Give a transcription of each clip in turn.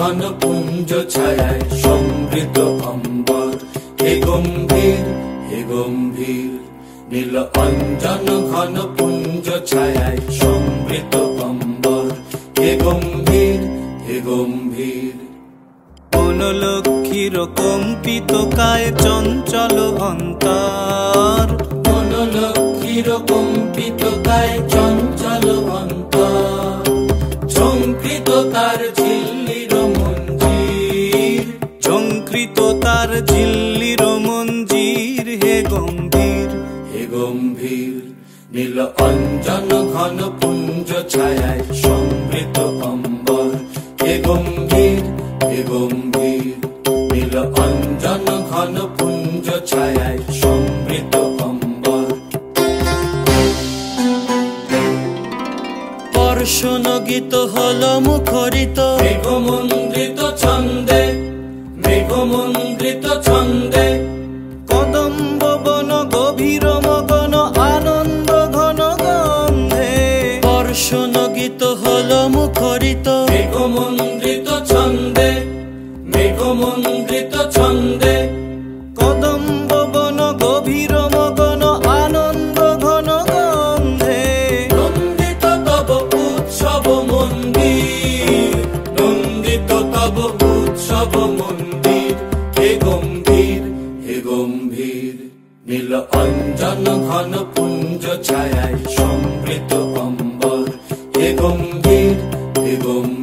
ঘন পুঞ্জ ছায়ায় সমৃদ্ধ অম্বর। হে গম্ভীর হে গম্ভীর নীল অঞ্জন ঘন পুঞ্জ ছায়ায় সমৃদ্ধ অম্বর। হে গম্ভীর হে গম্ভীর। বনলক্ষ্মীর কম্পিত কায় চঞ্চল অন্তর। বনলক্ষ্মীর কম্পিত কায় চঞ্চল অন্তর। ঝঙ্কৃত তার ঝিল্লির মঞ্জির। ঝঙ্কৃত তার ঝিল্লির মঞ্জির। হে গম্ভীর হে গম্ভীর নীল অঞ্জন ঘন পুঞ্জ ছায়ায় সমৃদ্ধ অম্বর। হে গম্ভীর হে গম্ভীর নীল অঞ্জন ঘন পুঞ্জ ছায়ায় সমৃদ্ধ অম্বর। বর্ষণ গীত হলো মুখরিত মেঘমন্ডিত ছন্দে। মেঘমন্ডিত ছন্দে কদম্ব বন গভীর মগন আনন্দ ঘন গন্ধে। বর্ষণ গীত হলো মুখরিত মেঘমন্ডিত ছন্দে। মেঘমন্ডিত ছন্দে কদম্ব বন গভীর মগন আনন্দ ঘন গন্ধে। নন্দিত তব উৎসব মন্দির। নন্দিত তব উৎসব মন্দির। হে গম্ভীর হে গম্ভীর নীল অঞ্জন ঘন পুঞ্জ ছায়ায় সমৃদ্ধ অম্বর। হে গম্ভীর হে গম্ভীর।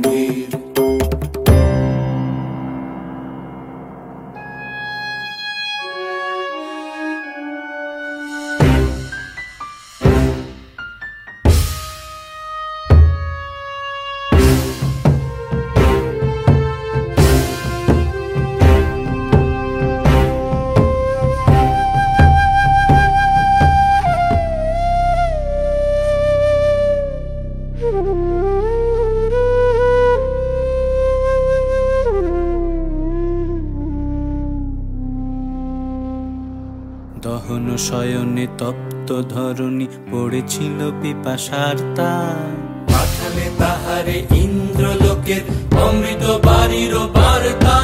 দহন শয়নে তপ্ত ধরণী পড়েছিল পিপাসার তার। পাঠালে তাহারে ইন্দ্রলোকের অমৃত বাড়ির বার্তা।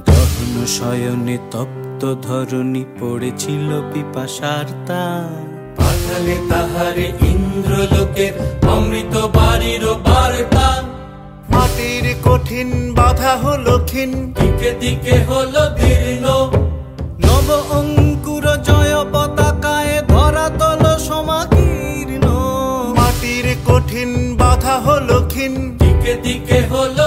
দহন শয়নে তপ্ত ধরণী পড়েছিল পিপাসার তার। পাঠালে তাহারে ইন্দ্রলোকের অমৃত বাড়ির বার্তা। মাটির কঠিন বাধা হলো ক্ষীণ। দিকে দিকে হলো দীর্ণ। নব অঙ্কুর জয় পতাকায় ধরাতল সমাকীর্ণ। মাটির কঠিন বাধা হলো ক্ষীণ। দিকে দিকে হলো